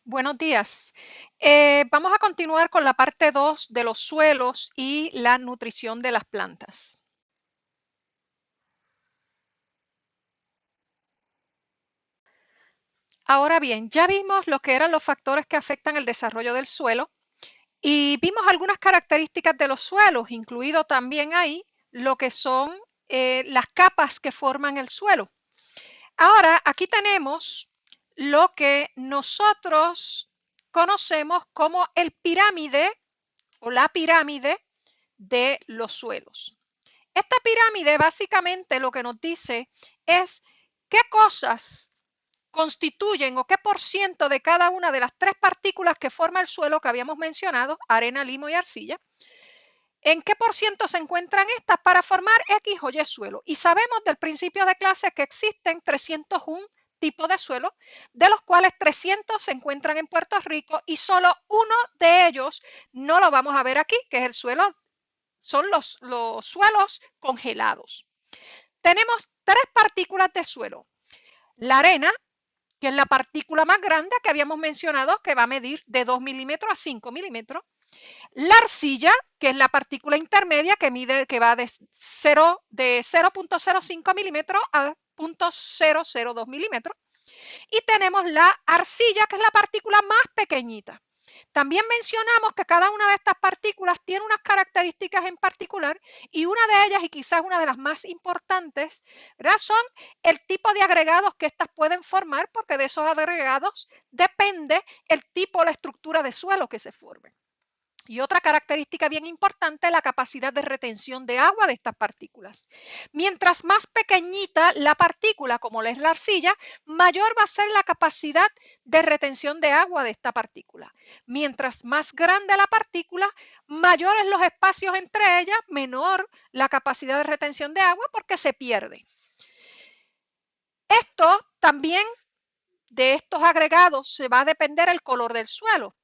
Buenos días. Vamos a continuar con la parte 2 de los suelos y la nutrición de las plantas. Ahora bien, ya vimos lo que eran los factores que afectan el desarrollo del suelo y vimos algunas características de los suelos, incluido también ahí lo que son las capas que forman el suelo. Ahora, aquí tenemos lo que nosotros conocemos como el pirámide o la pirámide de los suelos. Esta pirámide básicamente lo que nos dice es qué cosas constituyen o qué por ciento de cada una de las tres partículas que forma el suelo que habíamos mencionado, arena, limo y arcilla, en qué por ciento se encuentran estas para formar X o Y suelo. Y sabemos del principio de clase que existen 301 tipos de suelo, de los cuales 300 se encuentran en Puerto Rico y solo uno de ellos no lo vamos a ver aquí, que es el suelo, son los suelos congelados. Tenemos tres partículas de suelo. La arena, que es la partícula más grande que habíamos mencionado, que va a medir de 2 milímetros a 5 milímetros. La arcilla, que es la partícula intermedia, que va de 0.05 milímetros a 0.002 milímetros. Y tenemos la arcilla, que es la partícula más pequeñita. También mencionamos que cada una de estas partículas tiene unas características en particular y una de ellas, y quizás una de las más importantes, ¿verdad?, son el tipo de agregados que estas pueden formar, porque de esos agregados depende el tipo o la estructura de suelo que se forme. Y otra característica bien importante, la capacidad de retención de agua de estas partículas. Mientras más pequeñita la partícula, como es la arcilla, mayor va a ser la capacidad de retención de agua de esta partícula. Mientras más grande la partícula, mayores los espacios entre ellas, menor la capacidad de retención de agua porque se pierde. Esto también, de estos agregados, se va a depender el color del suelo.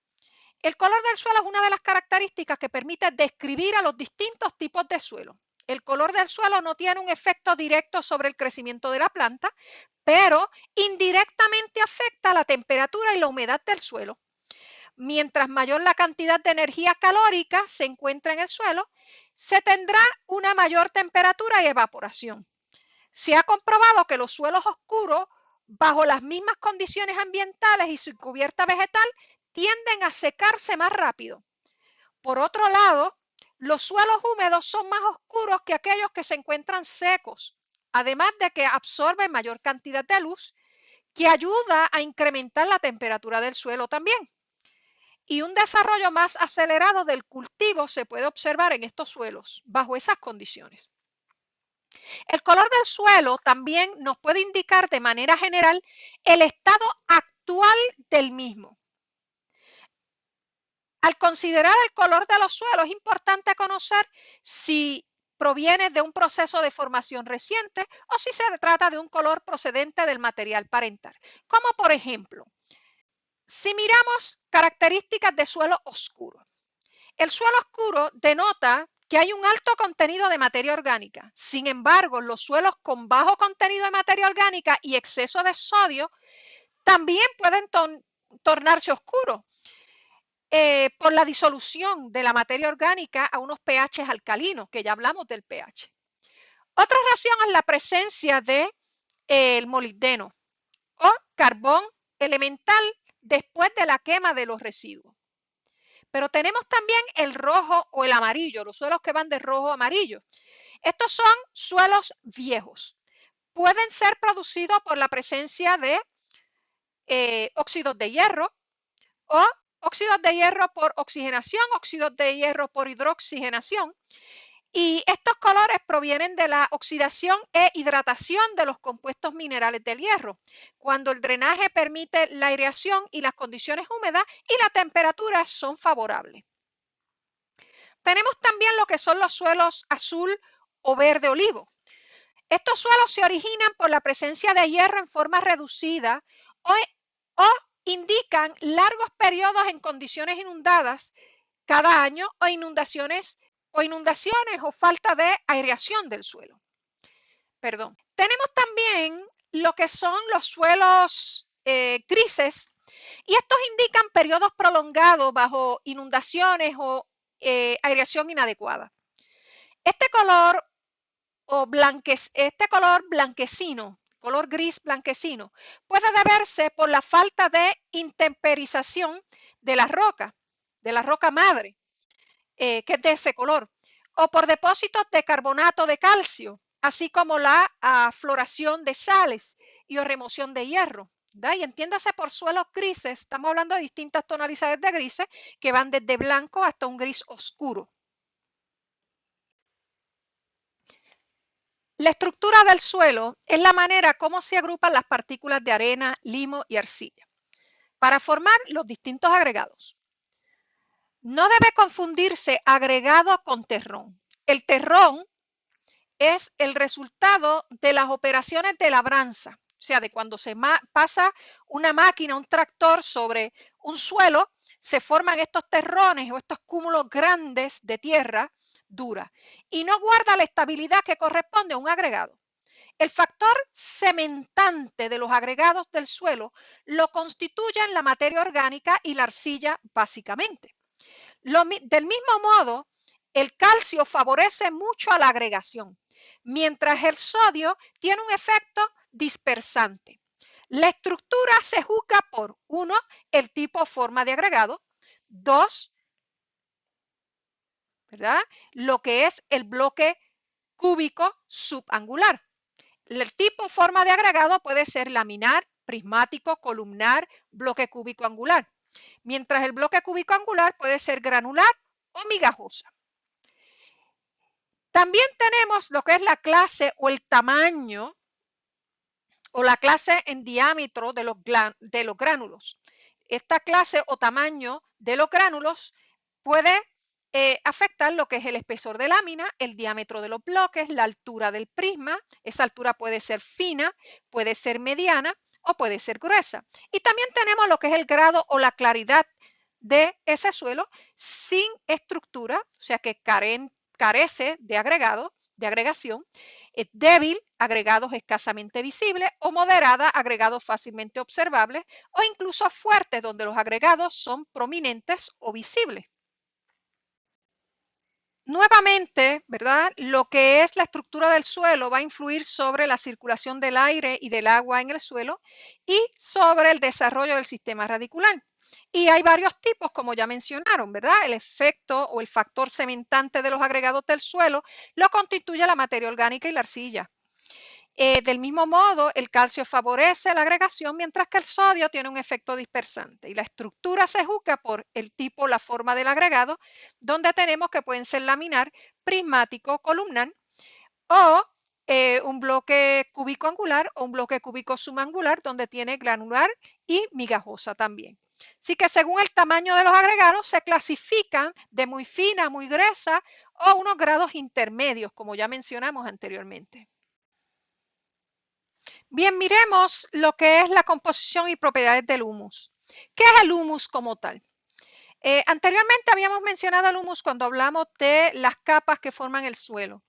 El color del suelo es una de las características que permite describir a los distintos tipos de suelo. El color del suelo no tiene un efecto directo sobre el crecimiento de la planta, pero indirectamente afecta la temperatura y la humedad del suelo. Mientras mayor la cantidad de energía calórica se encuentra en el suelo, se tendrá una mayor temperatura y evaporación. Se ha comprobado que los suelos oscuros, bajo las mismas condiciones ambientales y sin cubierta vegetal, tienden a secarse más rápido. Por otro lado, los suelos húmedos son más oscuros que aquellos que se encuentran secos, además de que absorben mayor cantidad de luz, que ayuda a incrementar la temperatura del suelo también. Y un desarrollo más acelerado del cultivo se puede observar en estos suelos, bajo esas condiciones. El color del suelo también nos puede indicar de manera general el estado actual del mismo. Al considerar el color de los suelos, es importante conocer si proviene de un proceso de formación reciente o si se trata de un color procedente del material parental. Como por ejemplo, si miramos características de suelo oscuro. El suelo oscuro denota que hay un alto contenido de materia orgánica. Sin embargo, los suelos con bajo contenido de materia orgánica y exceso de sodio también pueden tornarse oscuros por la disolución de la materia orgánica a unos pH alcalinos, que ya hablamos del pH. Otra razón es la presencia de el molibdeno o carbón elemental después de la quema de los residuos. Pero tenemos también el rojo o el amarillo, los suelos que van de rojo a amarillo. Estos son suelos viejos. Pueden ser producidos por la presencia de óxidos de hierro o óxidos de hierro por oxigenación, óxidos de hierro por hidroxigenación. Y estos colores provienen de la oxidación e hidratación de los compuestos minerales del hierro, cuando el drenaje permite la aireación y las condiciones húmedas y la temperatura son favorables. Tenemos también lo que son los suelos azul o verde olivo. Estos suelos se originan por la presencia de hierro en forma reducida o indican largos periodos en condiciones inundadas cada año o inundaciones o falta de aireación del suelo. Tenemos también lo que son los suelos grises. Y estos indican periodos prolongados bajo inundaciones o aireación inadecuada. Este color este color blanquecino, color gris blanquecino, puede deberse por la falta de intemperización de la roca madre, que es de ese color, o por depósitos de carbonato de calcio, así como la afloración de sales y o remoción de hierro. ¿verdad? Y entiéndase por suelos grises, estamos hablando de distintas tonalidades de grises que van desde blanco hasta un gris oscuro. La estructura del suelo es la manera como se agrupan las partículas de arena, limo y arcilla para formar los distintos agregados. No debe confundirse agregado con terrón. El terrón es el resultado de las operaciones de labranza, o sea, de cuando se pasa una máquina, un tractor sobre un suelo, se forman estos terrones o estos cúmulos grandes de tierra dura y no guarda la estabilidad que corresponde a un agregado. El factor cementante de los agregados del suelo lo constituyen la materia orgánica y la arcilla básicamente. Del mismo modo, el calcio favorece mucho a la agregación, mientras el sodio tiene un efecto dispersante. La estructura se juzga por 1, el tipo o forma de agregado, 2, ¿verdad? Lo que es el bloque cúbico subangular. El tipo o forma de agregado puede ser laminar, prismático, columnar, bloque cúbico angular, mientras el bloque cúbico angular puede ser granular o migajosa. También tenemos lo que es la clase o el tamaño o la clase en diámetro de los gránulos. Esta clase o tamaño de los gránulos puede afectar lo que es el espesor de lámina, el diámetro de los bloques, la altura del prisma. Esa altura puede ser fina, puede ser mediana o puede ser gruesa. Y también tenemos lo que es el grado o la claridad de ese suelo sin estructura, o sea que carece de agregación, es débil, agregados escasamente visibles, o moderada, agregados fácilmente observables, o incluso fuerte, donde los agregados son prominentes o visibles. Nuevamente, ¿verdad? Lo que es la estructura del suelo va a influir sobre la circulación del aire y del agua en el suelo y sobre el desarrollo del sistema radicular. Y hay varios tipos, como ya mencionaron, ¿verdad? El efecto o el factor cementante de los agregados del suelo lo constituye la materia orgánica y la arcilla. Del mismo modo, el calcio favorece la agregación, mientras que el sodio tiene un efecto dispersante. Y la estructura se juzga por el tipo, la forma del agregado, donde tenemos que pueden ser laminar, prismático, columnar, o un bloque cúbico angular o un bloque cúbico subangular, donde tiene granular y migajosa también. Así que según el tamaño de los agregados, se clasifican de muy fina, muy gruesa o unos grados intermedios, como ya mencionamos anteriormente. Bien, miremos lo que es la composición y propiedades del humus. ¿Qué es el humus como tal? Anteriormente habíamos mencionado el humus cuando hablamos de las capas que forman el suelo.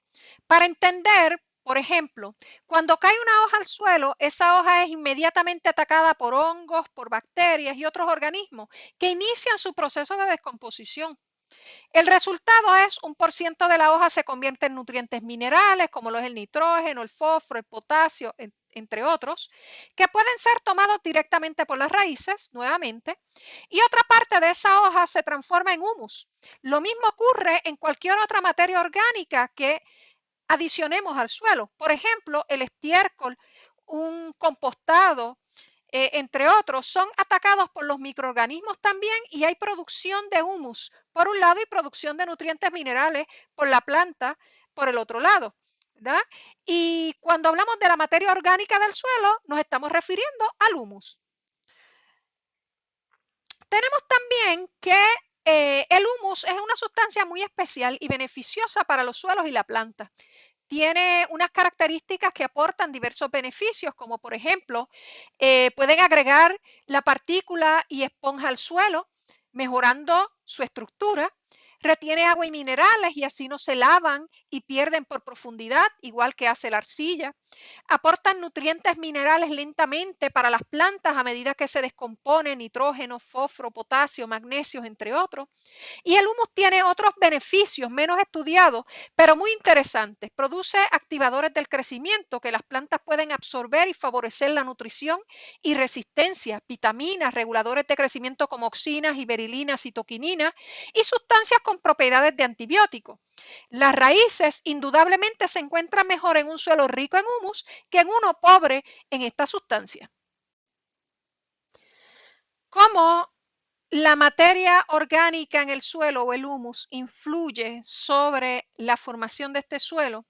Para entender, por ejemplo, cuando cae una hoja al suelo, esa hoja es inmediatamente atacada por hongos, por bacterias y otros organismos que inician su proceso de descomposición. El resultado es 1% de la hoja se convierte en nutrientes minerales, como lo es el nitrógeno, el fósforo, el potasio, entre otros, que pueden ser tomados directamente por las raíces, nuevamente, y otra parte de esa hoja se transforma en humus. Lo mismo ocurre en cualquier otra materia orgánica que adicionemos al suelo. Por ejemplo, el estiércol, un compostado, entre otros, son atacados por los microorganismos también y hay producción de humus por un lado y producción de nutrientes minerales por la planta por el otro lado. ¿verdad? Y cuando hablamos de la materia orgánica del suelo, nos estamos refiriendo al humus. Tenemos también que el humus es una sustancia muy especial y beneficiosa para los suelos y la planta. Tiene unas características que aportan diversos beneficios, como por ejemplo, pueden agregar la partícula y esponja al suelo, mejorando su estructura, retiene agua y minerales y así no se lavan y pierden por profundidad, igual que hace la arcilla. Aportan nutrientes minerales lentamente para las plantas a medida que se descomponen, nitrógeno, fósforo, potasio, magnesio, entre otros. Y el humus tiene otros beneficios menos estudiados, pero muy interesantes. Produce activadores del crecimiento que las plantas pueden absorber y favorecer la nutrición y resistencia, vitaminas, reguladores de crecimiento como oxinas, iberilinas, citoquininas y sustancias con propiedades de antibióticos. Las raíces indudablemente se encuentran mejor en un suelo rico en humus que en uno pobre en esta sustancia. ¿Cómo la materia orgánica en el suelo o el humus influye sobre la formación de este suelo?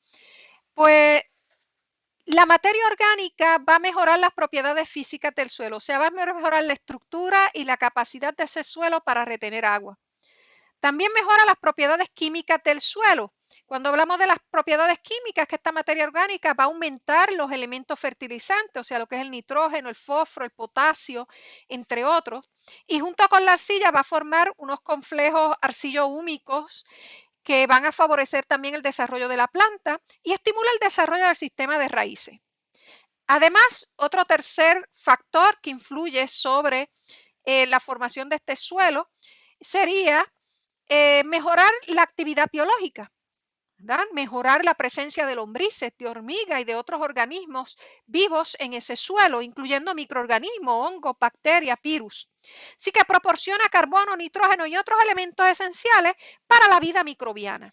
Pues la materia orgánica va a mejorar las propiedades físicas del suelo, o sea, va a mejorar la estructura y la capacidad de ese suelo para retener agua. También mejora las propiedades químicas del suelo. Cuando hablamos de las propiedades químicas, que esta materia orgánica va a aumentar los elementos fertilizantes, o sea, lo que es el nitrógeno, el fósforo, el potasio, entre otros. Y junto con la arcilla va a formar unos complejos arcillo-húmicos que van a favorecer también el desarrollo de la planta y estimula el desarrollo del sistema de raíces. Además, otro tercer factor que influye sobre la formación de este suelo sería mejorar la actividad biológica, ¿verdad? Mejorar la presencia de lombrices, de hormigas y de otros organismos vivos en ese suelo, incluyendo microorganismos, hongos, bacterias, virus. Así que proporciona carbono, nitrógeno y otros elementos esenciales para la vida microbiana.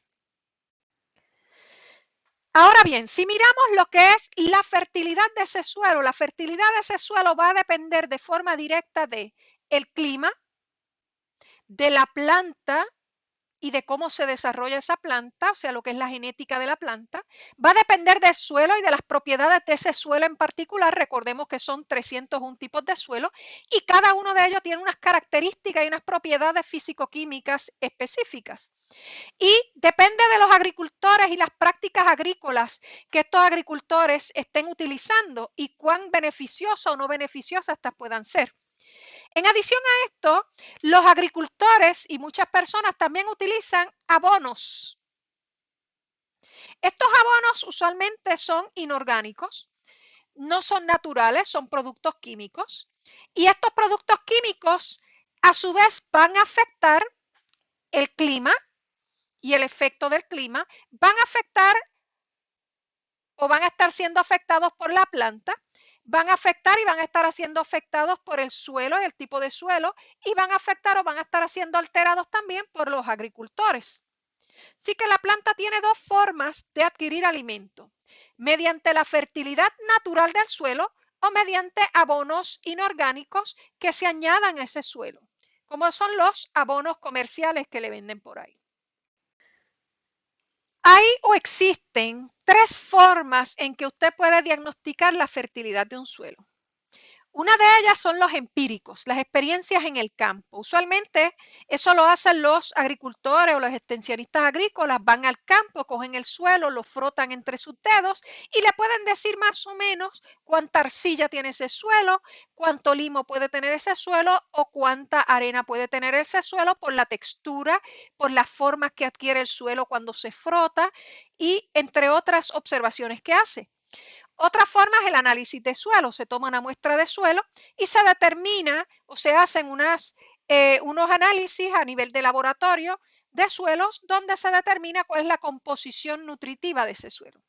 Ahora bien, si miramos lo que es la fertilidad de ese suelo, la fertilidad de ese suelo va a depender de forma directa de el clima, de la planta y de cómo se desarrolla esa planta, o sea, lo que es la genética de la planta, va a depender del suelo y de las propiedades de ese suelo en particular. Recordemos que son 301 tipos de suelo y cada uno de ellos tiene unas características y unas propiedades físico-químicas específicas. Y depende de los agricultores y las prácticas agrícolas que estos agricultores estén utilizando y cuán beneficiosas o no beneficiosas estas puedan ser. En adición a esto, los agricultores y muchas personas también utilizan abonos. Estos abonos usualmente son inorgánicos, no son naturales, son productos químicos. Y estos productos químicos a su vez van a afectar el clima y el efecto del clima, van a afectar o van a estar siendo afectados por la planta, van a afectar y van a estar siendo afectados por el suelo y el tipo de suelo y van a afectar o van a estar siendo alterados también por los agricultores. Así que la planta tiene dos formas de adquirir alimento, mediante la fertilidad natural del suelo o mediante abonos inorgánicos que se añadan a ese suelo, como son los abonos comerciales que le venden por ahí. Hay o existen tres formas en que usted puede diagnosticar la fertilidad de un suelo. Una de ellas son los empíricos, las experiencias en el campo. Usualmente eso lo hacen los agricultores o los extensionistas agrícolas, van al campo, cogen el suelo, lo frotan entre sus dedos y le pueden decir más o menos cuánta arcilla tiene ese suelo, cuánto limo puede tener ese suelo o cuánta arena puede tener ese suelo por la textura, por las formas que adquiere el suelo cuando se frota y entre otras observaciones que hace. Otra forma es el análisis de suelo. Se toma una muestra de suelo y se determina o se hacen unos análisis a nivel de laboratorio de suelos donde se determina cuál es la composición nutritiva de ese suelo.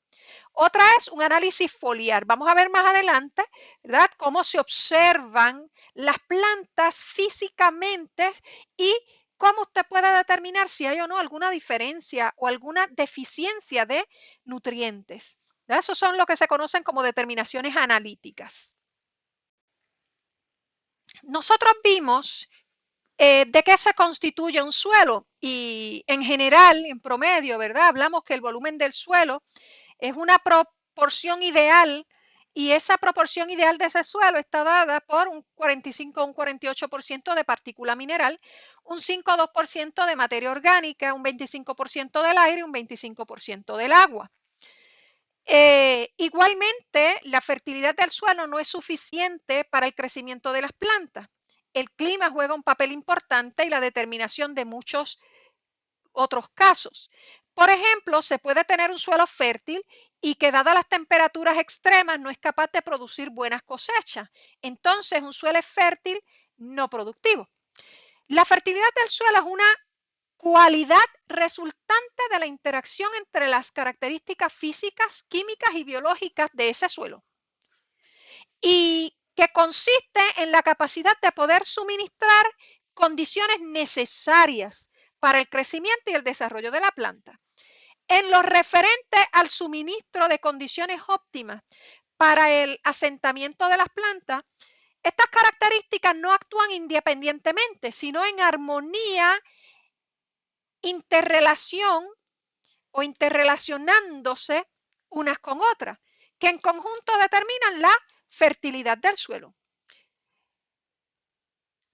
Otra es un análisis foliar. Vamos a ver más adelante, ¿verdad?, cómo se observan las plantas físicamente y cómo usted puede determinar si hay o no alguna diferencia o alguna deficiencia de nutrientes. Esos son lo que se conocen como determinaciones analíticas. Nosotros vimos de qué se constituye un suelo y en general, en promedio, ¿verdad? Hablamos que el volumen del suelo es una proporción ideal y esa proporción ideal de ese suelo está dada por un 45 o un 48% de partícula mineral, un 5 o 2% de materia orgánica, un 25% del aire y un 25% del agua. Igualmente, la fertilidad del suelo no es suficiente para el crecimiento de las plantas. El clima juega un papel importante y la determinación de muchos otros casos. Por ejemplo, se puede tener un suelo fértil y que dadas las temperaturas extremas no es capaz de producir buenas cosechas. Entonces, un suelo es fértil, no productivo. La fertilidad del suelo es una cualidad resultante de la interacción entre las características físicas, químicas y biológicas de ese suelo, y que consiste en la capacidad de poder suministrar condiciones necesarias para el crecimiento y el desarrollo de la planta. En lo referente al suministro de condiciones óptimas para el asentamiento de las plantas, estas características no actúan independientemente, sino en armonía, interrelación o interrelacionándose unas con otras, que en conjunto determinan la fertilidad del suelo.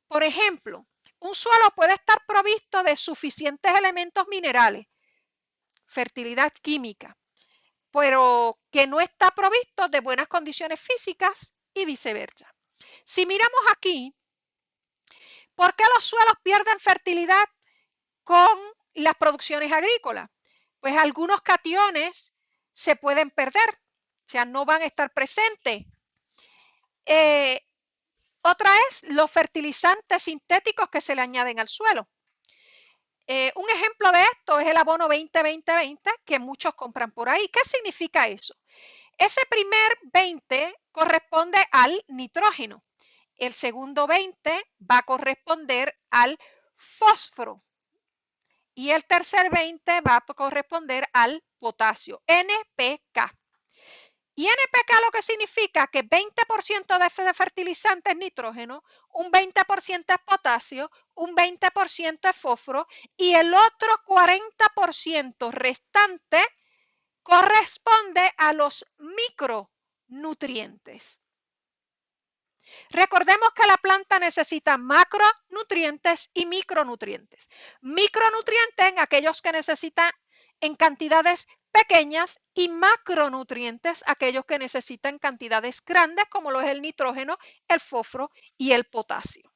Por ejemplo, un suelo puede estar provisto de suficientes elementos minerales, fertilidad química, pero que no está provisto de buenas condiciones físicas y viceversa. Si miramos aquí, ¿por qué los suelos pierden fertilidad con las producciones agrícolas? Pues algunos cationes se pueden perder, o sea, no van a estar presentes. Otra es los fertilizantes sintéticos que se le añaden al suelo. Un ejemplo de esto es el abono 20-20-20 que muchos compran por ahí. ¿Qué significa eso? Ese primer 20 corresponde al nitrógeno. El segundo 20 va a corresponder al fósforo. Y el tercer 20 va a corresponder al potasio, NPK. Y NPK lo que significa que 20% de fertilizante es nitrógeno, un 20% es potasio, un 20% es fósforo y el otro 40% restante corresponde a los micronutrientes. Recordemos que la planta necesita macronutrientes y micronutrientes. Micronutrientes en aquellos que necesitan en cantidades pequeñas y macronutrientes aquellos que necesitan cantidades grandes como lo es el nitrógeno, el fósforo y el potasio.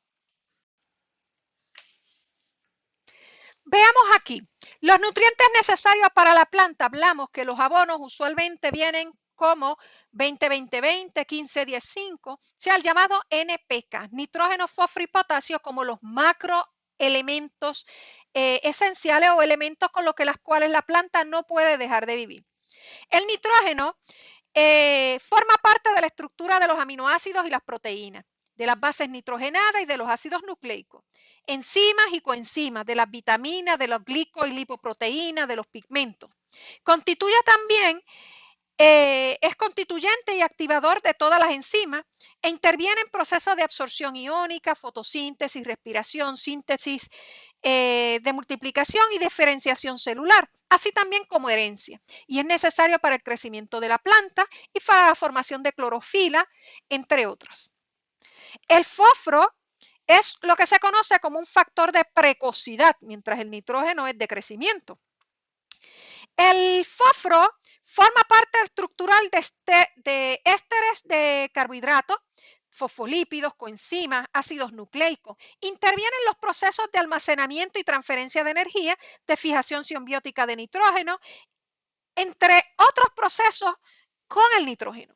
Veamos aquí, los nutrientes necesarios para la planta. Hablamos que los abonos usualmente vienen como 20-20-20, 15-10-5, o sea, el llamado NPK, nitrógeno, fósforo y potasio como los macroelementos esenciales o elementos con los que las cuales la planta no puede dejar de vivir. El nitrógeno forma parte de la estructura de los aminoácidos y las proteínas, de las bases nitrogenadas y de los ácidos nucleicos, enzimas y coenzimas, de las vitaminas, de los glico y lipoproteínas, de los pigmentos. Constituye también, es constituyente y activador de todas las enzimas e interviene en procesos de absorción iónica, fotosíntesis, respiración, síntesis de multiplicación y diferenciación celular, así también como herencia. Y es necesario para el crecimiento de la planta y para la formación de clorofila, entre otros. El fósforo es lo que se conoce como un factor de precocidad, mientras el nitrógeno es de crecimiento. El fósforo forma parte estructural de ésteres de carbohidratos, fosfolípidos, coenzimas, ácidos nucleicos. Interviene en los procesos de almacenamiento y transferencia de energía, de fijación simbiótica de nitrógeno, entre otros procesos con el nitrógeno.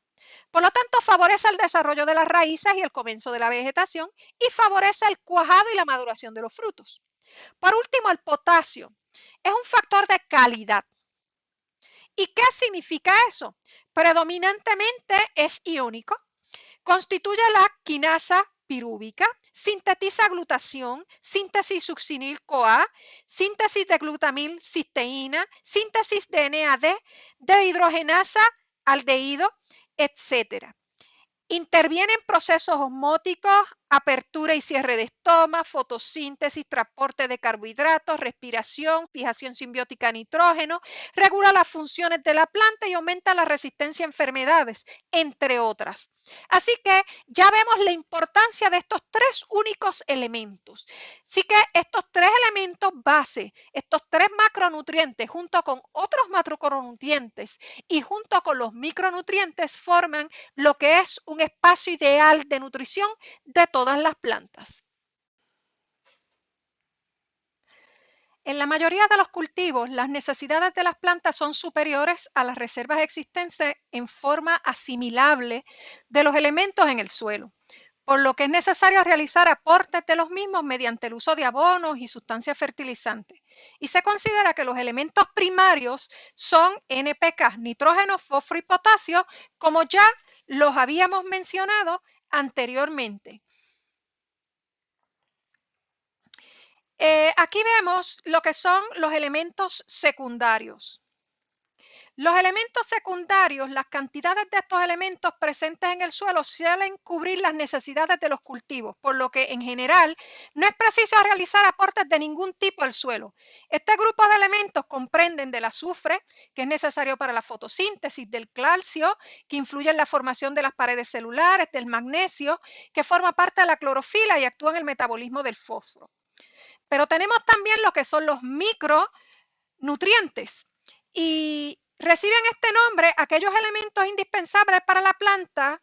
Por lo tanto, favorece el desarrollo de las raíces y el comienzo de la vegetación y favorece el cuajado y la maduración de los frutos. Por último, el potasio es un factor de calidad. ¿Y qué significa eso? Predominantemente es iónico, constituye la quinasa pirúvica, sintetiza glutación, síntesis succinil-CoA, síntesis de glutamil cisteína, síntesis de NAD, de hidrogenasa aldehído, etc. Interviene en procesos osmóticos, apertura y cierre de estoma, fotosíntesis, transporte de carbohidratos, respiración, fijación simbiótica de nitrógeno, regula las funciones de la planta y aumenta la resistencia a enfermedades, entre otras. Así que ya vemos la importancia de estos tres únicos elementos. Así que estos tres elementos base, estos tres macronutrientes junto con otros macronutrientes y junto con los micronutrientes forman lo que es un espacio ideal de nutrición de todas las plantas. En la mayoría de los cultivos, las necesidades de las plantas son superiores a las reservas existentes en forma asimilable de los elementos en el suelo, por lo que es necesario realizar aportes de los mismos mediante el uso de abonos y sustancias fertilizantes. Y se considera que los elementos primarios son NPK, nitrógeno, fósforo y potasio, como ya los habíamos mencionado anteriormente. Aquí vemos lo que son los elementos secundarios. Los elementos secundarios, las cantidades de estos elementos presentes en el suelo suelen cubrir las necesidades de los cultivos, por lo que en general no es preciso realizar aportes de ningún tipo al suelo. Este grupo de elementos comprenden del azufre, que es necesario para la fotosíntesis, del calcio, que influye en la formación de las paredes celulares, del magnesio, que forma parte de la clorofila y actúa en el metabolismo del fósforo. Pero tenemos también lo que son los micronutrientes y reciben este nombre aquellos elementos indispensables para la planta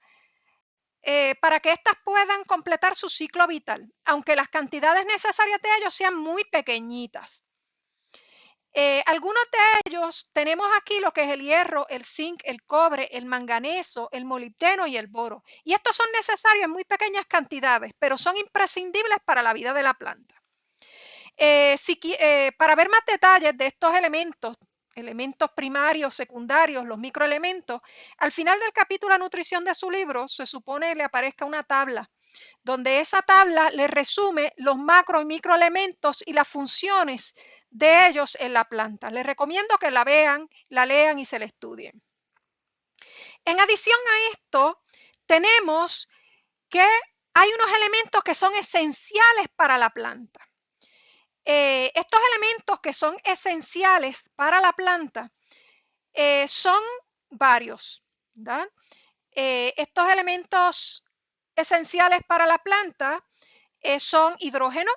para que éstas puedan completar su ciclo vital, aunque las cantidades necesarias de ellos sean muy pequeñitas. Algunos de ellos tenemos aquí lo que es el hierro, el zinc, el cobre, el manganeso, el molibdeno y el boro. Y estos son necesarios en muy pequeñas cantidades, pero son imprescindibles para la vida de la planta. Para ver más detalles de estos elementos primarios, secundarios, los microelementos, al final del capítulo de nutrición de su libro se supone le aparezca una tabla, donde esa tabla le resume los macro y microelementos y las funciones de ellos en la planta. Les recomiendo que la vean, la lean y se la estudien. En adición a esto, tenemos que hay unos elementos que son esenciales para la planta. Estos elementos que son esenciales para la planta son varios, ¿verdad? Estos elementos esenciales para la planta son hidrógeno,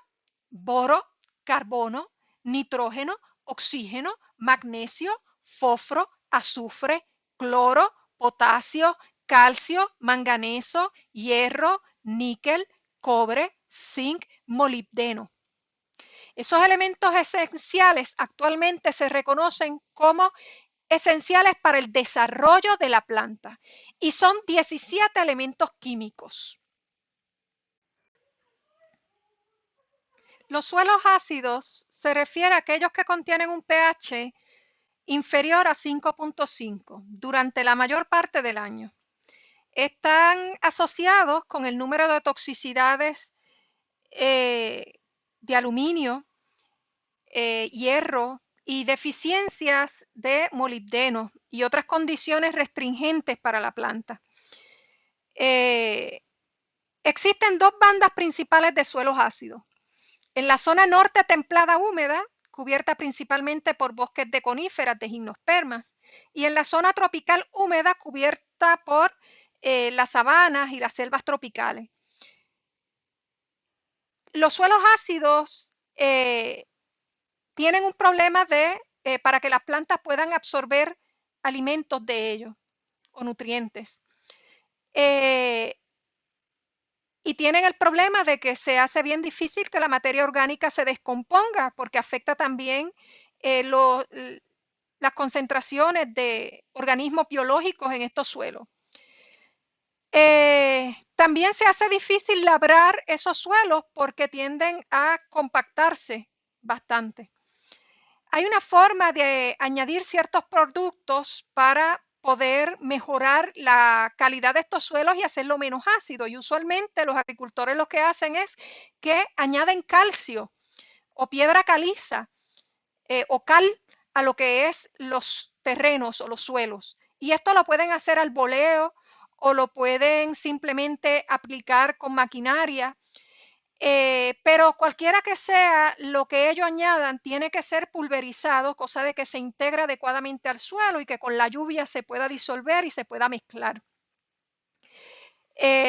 boro, carbono, nitrógeno, oxígeno, magnesio, fósforo, azufre, cloro, potasio, calcio, manganeso, hierro, níquel, cobre, zinc, molibdeno. Esos elementos esenciales actualmente se reconocen como esenciales para el desarrollo de la planta y son 17 elementos químicos. Los suelos ácidos se refiere a aquellos que contienen un pH inferior a 5.5 durante la mayor parte del año. Están asociados con el número de toxicidades de aluminio, hierro y deficiencias de molibdeno y otras condiciones restringentes para la planta. Existen dos bandas principales de suelos ácidos. En la zona norte templada húmeda, cubierta principalmente por bosques de coníferas de gimnospermas, y en la zona tropical húmeda, cubierta por las sabanas y las selvas tropicales. Los suelos ácidos tienen un problema para que las plantas puedan absorber alimentos de ellos o nutrientes. Y tienen el problema de que se hace bien difícil que la materia orgánica se descomponga porque afecta también las concentraciones de organismos biológicos en estos suelos. También se hace difícil labrar esos suelos porque tienden a compactarse bastante. Hay una forma de añadir ciertos productos para poder mejorar la calidad de estos suelos y hacerlo menos ácido. Y usualmente los agricultores lo que hacen es que añaden calcio o piedra caliza o cal a lo que es los terrenos o los suelos. Y esto lo pueden hacer al boleo o lo pueden simplemente aplicar con maquinaria. Pero cualquiera que sea lo que ellos añadan, tiene que ser pulverizado, cosa de que se integre adecuadamente al suelo y que con la lluvia se pueda disolver y se pueda mezclar.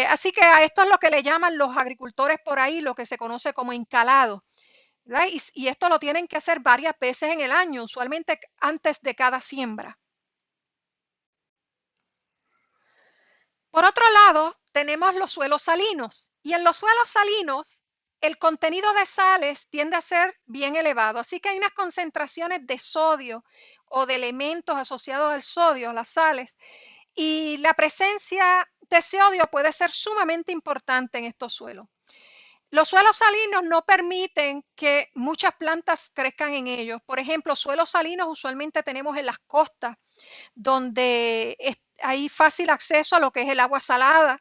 Así que a esto es lo que le llaman los agricultores por ahí, lo que se conoce como encalado. Y esto lo tienen que hacer varias veces en el año, usualmente antes de cada siembra. Por otro lado, tenemos los suelos salinos. Y en los suelos salinos el contenido de sales tiende a ser bien elevado, así que hay unas concentraciones de sodio o de elementos asociados al sodio, las sales, y la presencia de sodio puede ser sumamente importante en estos suelos. Los suelos salinos no permiten que muchas plantas crezcan en ellos. Por ejemplo, suelos salinos usualmente tenemos en las costas, donde hay fácil acceso a lo que es el agua salada.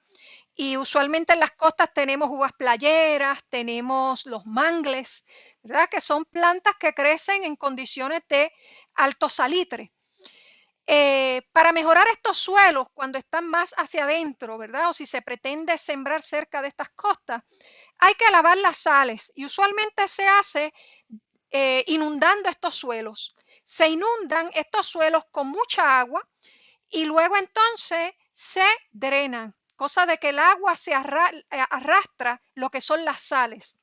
Y usualmente en las costas tenemos uvas playeras, tenemos los mangles, ¿verdad? Que son plantas que crecen en condiciones de alto salitre. Para mejorar estos suelos, cuando están más hacia adentro, ¿verdad? O si se pretende sembrar cerca de estas costas, hay que lavar las sales y usualmente se hace inundando estos suelos. Se inundan estos suelos con mucha agua y luego entonces se drenan, cosa de que el agua se arrastra lo que son las sales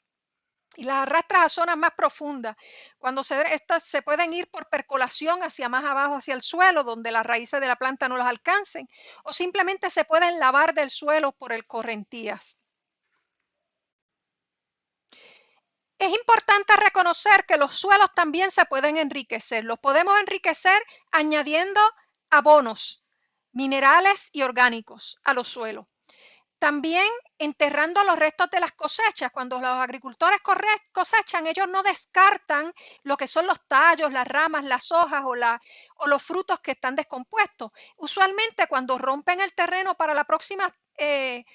y las arrastra a zonas más profundas. Cuando estas se pueden ir por percolación hacia más abajo, hacia el suelo, donde las raíces de la planta no las alcancen, o simplemente se pueden lavar del suelo por el correntías. Es importante reconocer que los suelos también se pueden enriquecer. Los podemos enriquecer añadiendo abonos, minerales y orgánicos a los suelos. También enterrando los restos de las cosechas. Cuando los agricultores cosechan, ellos no descartan lo que son los tallos, las ramas, las hojas o los frutos que están descompuestos. Usualmente cuando rompen el terreno para la próxima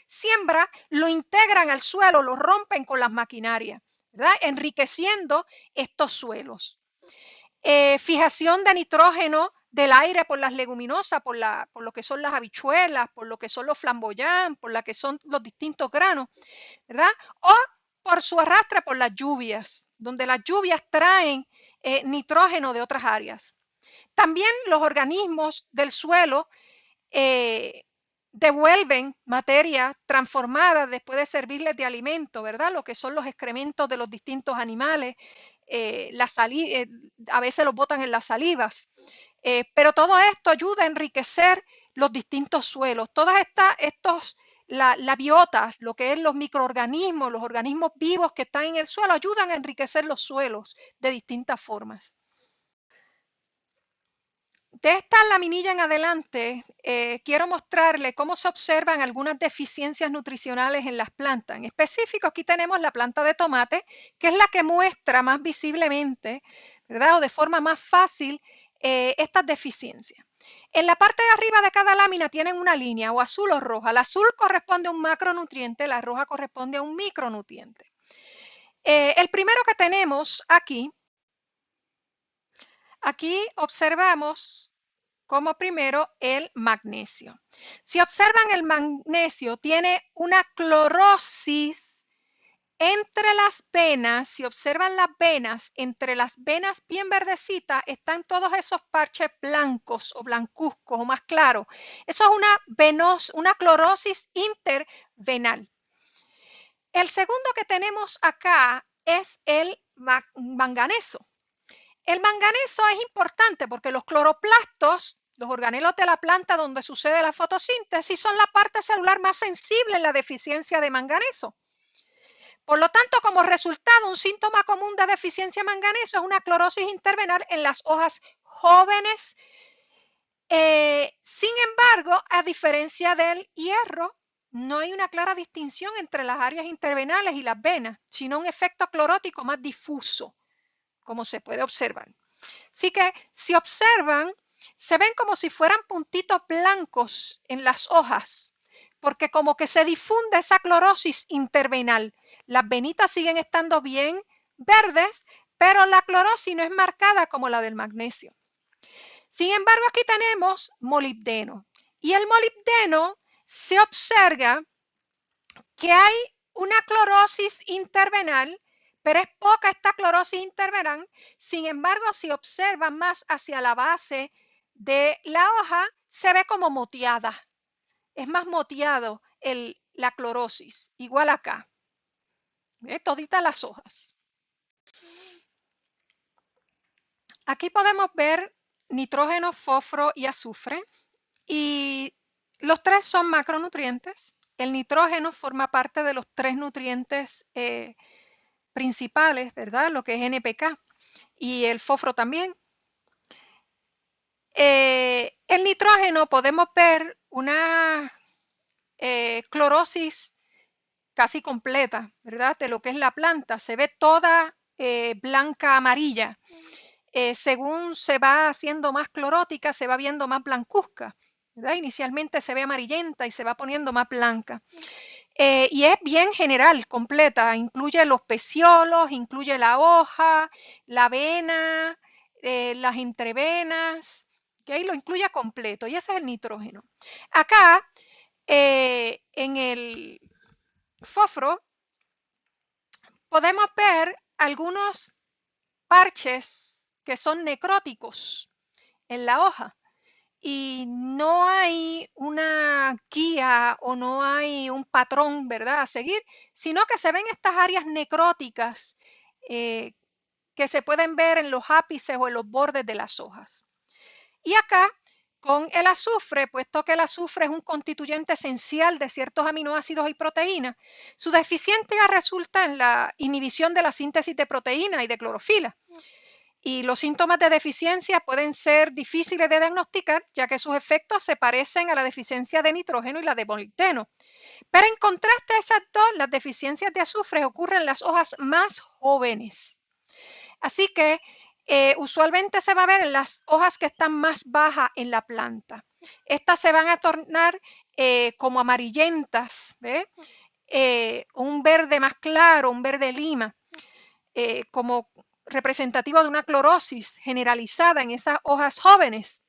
siembra, lo integran al suelo, lo rompen con las maquinarias, ¿verdad? Enriqueciendo estos suelos. Fijación de nitrógeno del aire por las leguminosas, por lo que son las habichuelas, por lo que son los flamboyán, por lo que son los distintos granos, ¿verdad? O por su arrastre por las lluvias, donde las lluvias traen nitrógeno de otras áreas. También los organismos del suelo devuelven materia transformada después de servirles de alimento, ¿verdad? Lo que son los excrementos de los distintos animales, a veces los botan en las salivas, pero todo esto ayuda a enriquecer los distintos suelos. La biota, lo que es los microorganismos, los organismos vivos que están en el suelo, ayudan a enriquecer los suelos de distintas formas. De esta laminilla en adelante, quiero mostrarle cómo se observan algunas deficiencias nutricionales en las plantas. En específico, aquí tenemos la planta de tomate, que es la que muestra más visiblemente, ¿verdad? O de forma más fácil estas deficiencias. En la parte de arriba de cada lámina tienen una línea, o azul o roja. El azul corresponde a un macronutriente, la roja corresponde a un micronutriente. El primero que tenemos aquí observamos como primero el magnesio. Si observan, el magnesio tiene una clorosis entre las venas. Si observan las venas, entre las venas bien verdecitas están todos esos parches blancos o blancuzcos o más claros. Eso es una clorosis intervenal. El segundo que tenemos acá es el manganeso. El manganeso es importante porque los cloroplastos, los organelos de la planta donde sucede la fotosíntesis, son la parte celular más sensible en la deficiencia de manganeso. Por lo tanto, como resultado, un síntoma común de deficiencia de manganeso es una clorosis intervenal en las hojas jóvenes. Sin embargo, a diferencia del hierro, no hay una clara distinción entre las áreas intervenales y las venas, sino un efecto clorótico más difuso, como se puede observar. Así que si observan, se ven como si fueran puntitos blancos en las hojas, porque como que se difunde esa clorosis intervenal. Las venitas siguen estando bien verdes, pero la clorosis no es marcada como la del magnesio. Sin embargo, aquí tenemos molibdeno. Y el molibdeno se observa que hay una clorosis intervenal, pero es poca esta clorosis intervenal. Sin embargo, si observan más hacia la base de la hoja, se ve como moteada. Es más moteado la clorosis, igual acá. Toditas las hojas. Aquí podemos ver nitrógeno, fósforo y azufre. Y los tres son macronutrientes. El nitrógeno forma parte de los tres nutrientes principales, ¿verdad? Lo que es NPK y el fósforo también. El nitrógeno podemos ver una clorosis casi completa, ¿verdad? De lo que es la planta. Se ve toda blanca amarilla. Según se va haciendo más clorótica, se va viendo más blancuzca, ¿verdad? Inicialmente se ve amarillenta y se va poniendo más blanca. Y es bien general, completa. Incluye los peciolos, incluye la hoja, la vena, las entrevenas, ¿okay? Lo incluye completo y ese es el nitrógeno. Acá, en el fósforo, podemos ver algunos parches que son necróticos en la hoja y no hay una guía o no hay un patrón, ¿verdad?, a seguir, sino que se ven estas áreas necróticas que se pueden ver en los ápices o en los bordes de las hojas. Y acá, con el azufre, puesto que el azufre es un constituyente esencial de ciertos aminoácidos y proteínas, su deficiencia resulta en la inhibición de la síntesis de proteína y de clorofila. Y los síntomas de deficiencia pueden ser difíciles de diagnosticar, ya que sus efectos se parecen a la deficiencia de nitrógeno y la de molibdeno. Pero en contraste a esas dos, las deficiencias de azufre ocurren en las hojas más jóvenes. Así que usualmente se va a ver en las hojas que están más bajas en la planta. Estas se van a tornar como amarillentas, ¿ve? Un verde más claro, un verde lima, como representativo de una clorosis generalizada en esas hojas jóvenes,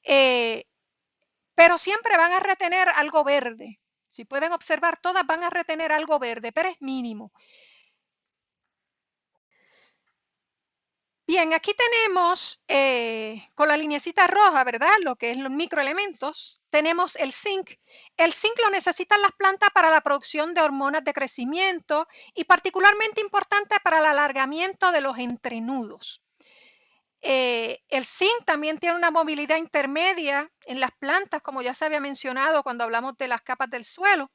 pero siempre van a retener algo verde. Si pueden observar, todas van a retener algo verde, pero es mínimo. Bien, aquí tenemos con la lineecita roja, ¿verdad? Lo que es los microelementos. Tenemos el zinc. El zinc lo necesitan las plantas para la producción de hormonas de crecimiento y particularmente importante para el alargamiento de los entrenudos. El zinc también tiene una movilidad intermedia en las plantas, como ya se había mencionado cuando hablamos de las capas del suelo.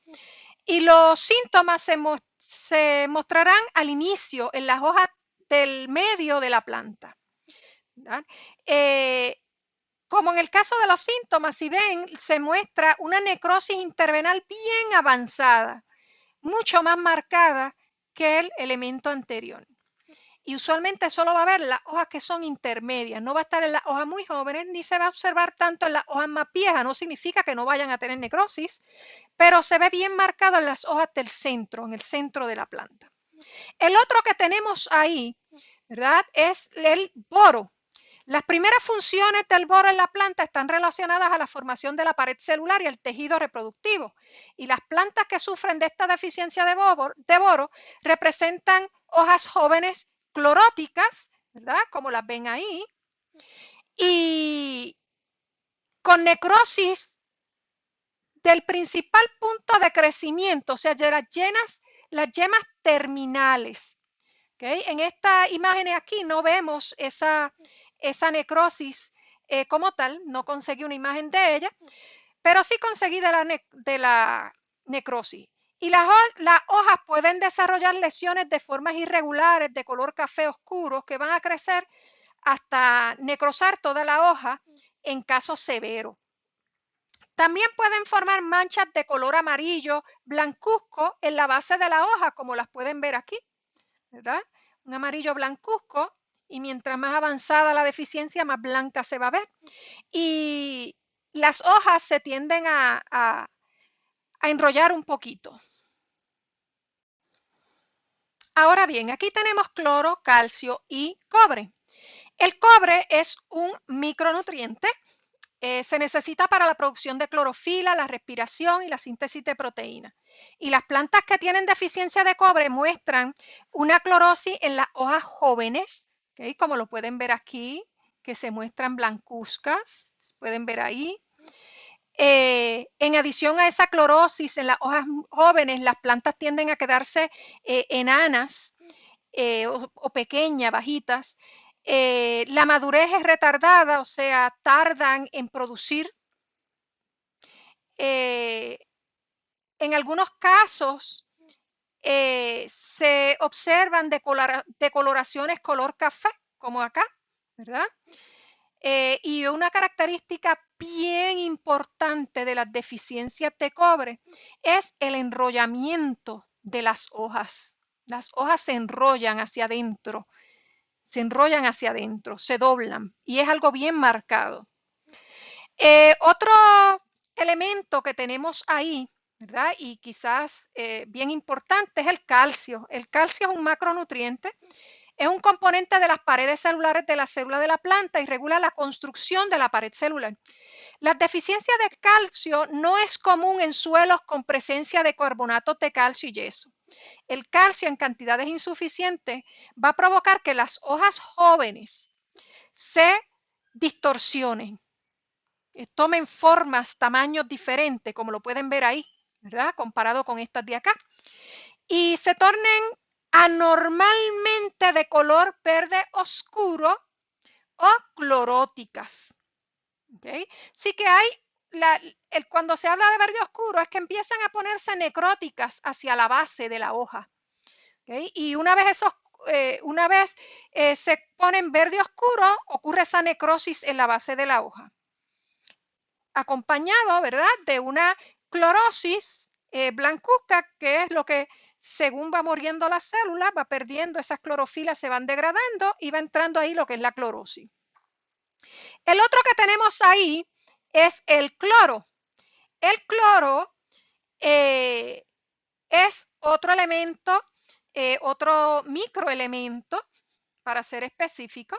Y los síntomas se mostrarán al inicio en las hojas del medio de la planta. Como en el caso de los síntomas, si ven, se muestra una necrosis intervenal bien avanzada, mucho más marcada que el elemento anterior. Y usualmente solo va a ver las hojas que son intermedias, no va a estar en las hojas muy jóvenes, ni se va a observar tanto en las hojas más viejas. No significa que no vayan a tener necrosis, pero se ve bien marcado en las hojas del centro, en el centro de la planta. El otro que tenemos ahí, ¿verdad?, es el boro. Las primeras funciones del boro en la planta están relacionadas a la formación de la pared celular y el tejido reproductivo. Y las plantas que sufren de esta deficiencia de boro representan hojas jóvenes cloróticas, ¿verdad?, como las ven ahí, y con necrosis del principal punto de crecimiento, o sea, de las yemas terminales. ¿Okay? En esta imagen aquí no vemos esa necrosis como tal, no conseguí una imagen de ella, pero sí conseguí de la necrosis. Y las hojas pueden desarrollar lesiones de formas irregulares de color café oscuro que van a crecer hasta necrosar toda la hoja en caso severo. También pueden formar manchas de color amarillo, blancuzco en la base de la hoja, como las pueden ver aquí, ¿verdad? Un amarillo blancuzco, y mientras más avanzada la deficiencia, más blanca se va a ver. Y las hojas se tienden a enrollar un poquito. Ahora bien, aquí tenemos cloro, calcio y cobre. El cobre es un micronutriente. Se necesita para la producción de clorofila, la respiración y la síntesis de proteínas. Y las plantas que tienen deficiencia de cobre muestran una clorosis en las hojas jóvenes, ¿okay?, como lo pueden ver aquí, que se muestran blancuzcas, pueden ver ahí. En adición a esa clorosis en las hojas jóvenes, las plantas tienden a quedarse enanas o pequeñas, bajitas. La madurez es retardada, o sea, tardan en producir. En algunos casos, se observan decoloraciones color café, como acá, ¿verdad? Y una característica bien importante de las deficiencias de cobre es el enrollamiento de las hojas. Las hojas se enrollan hacia adentro, se doblan y es algo bien marcado. Otro elemento que tenemos ahí, ¿verdad? Y quizás bien importante es el calcio. El calcio es un macronutriente, es un componente de las paredes celulares de la célula de la planta y regula la construcción de la pared celular. La deficiencia de calcio no es común en suelos con presencia de carbonatos de calcio y yeso. El calcio en cantidades insuficientes va a provocar que las hojas jóvenes se distorsionen, tomen formas, tamaños diferentes, como lo pueden ver ahí, ¿verdad? Comparado con estas de acá. Y se tornen anormalmente de color verde oscuro o cloróticas. ¿Okay? Sí que hay, cuando se habla de verde oscuro es que empiezan a ponerse necróticas hacia la base de la hoja. ¿Okay? Y una vez se ponen verde oscuro, ocurre esa necrosis en la base de la hoja, acompañado, ¿verdad?, de una clorosis blancuzca, que es lo que, según va muriendo la célula, va perdiendo esas clorofilas, se van degradando y va entrando ahí lo que es la clorosis. El otro que tenemos ahí es el cloro. El cloro es otro elemento, otro microelemento, para ser específico,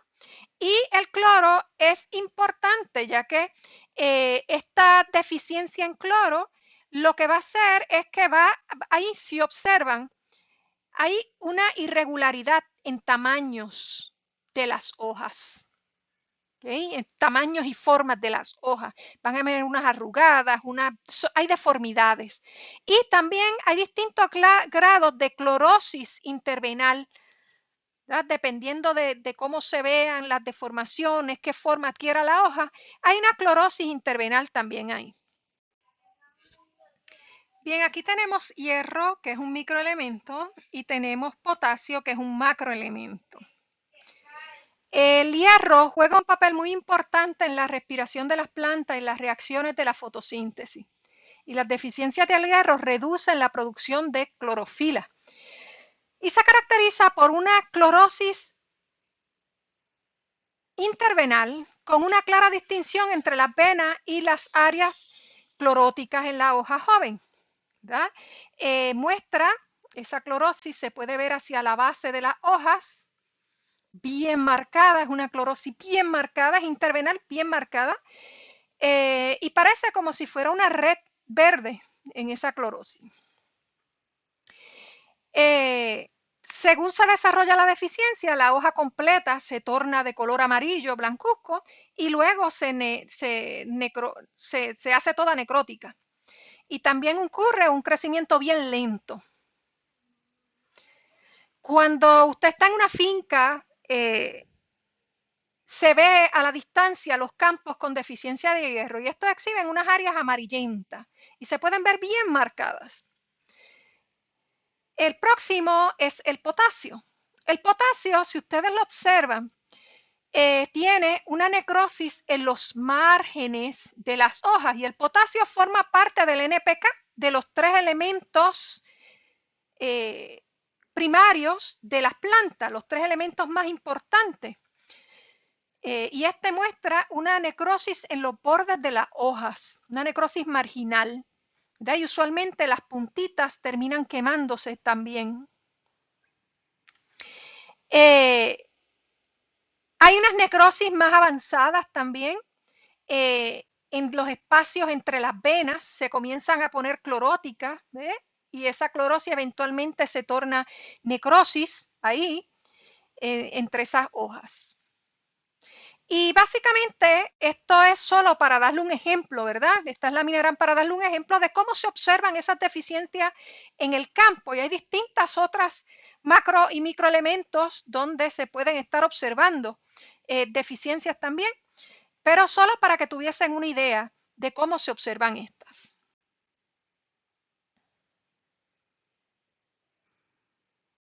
y el cloro es importante ya que esta deficiencia en cloro lo que va a hacer es que ahí si observan, hay una irregularidad en tamaños de las hojas. ¿Okay? En tamaños y formas de las hojas. Van a ver unas arrugadas, hay deformidades. Y también hay distintos grados de clorosis intervenal, ¿verdad? Dependiendo de cómo se vean las deformaciones, qué forma adquiera la hoja, hay una clorosis intervenal también ahí. Bien, aquí tenemos hierro, que es un microelemento, y tenemos potasio, que es un macroelemento. El hierro juega un papel muy importante en la respiración de las plantas y las reacciones de la fotosíntesis. Y las deficiencias del hierro reducen la producción de clorofila. Y se caracteriza por una clorosis intervenal con una clara distinción entre las venas y las áreas cloróticas en la hoja joven. ¿Verdad? Muestra esa clorosis, se puede ver hacia la base de las hojas, bien marcada, es una clorosis bien marcada, es intervenal, bien marcada, y parece como si fuera una red verde en esa clorosis. Según se desarrolla la deficiencia, la hoja completa se torna de color amarillo, blancuzco, y luego se hace toda necrótica. Y también ocurre un crecimiento bien lento. Cuando usted está en una finca, se ve a la distancia los campos con deficiencia de hierro y estos exhiben unas áreas amarillentas y se pueden ver bien marcadas. El próximo es el potasio. El potasio, si ustedes lo observan, tiene una necrosis en los márgenes de las hojas y el potasio forma parte del NPK, de los 3 elementos primarios de las plantas, los 3 elementos más importantes. Y este muestra una necrosis en los bordes de las hojas, una necrosis marginal. ¿Verdad? Y usualmente las puntitas terminan quemándose también. Hay unas necrosis más avanzadas también. En los espacios entre las venas se comienzan a poner cloróticas, ¿ve? Y esa clorosis eventualmente se torna necrosis ahí, entre esas hojas. Y básicamente esto es solo para darle un ejemplo, ¿verdad? Esta es la lámina para darle un ejemplo de cómo se observan esas deficiencias en el campo. Y hay distintas otras macro y microelementos donde se pueden estar observando deficiencias también, pero solo para que tuviesen una idea de cómo se observan estas.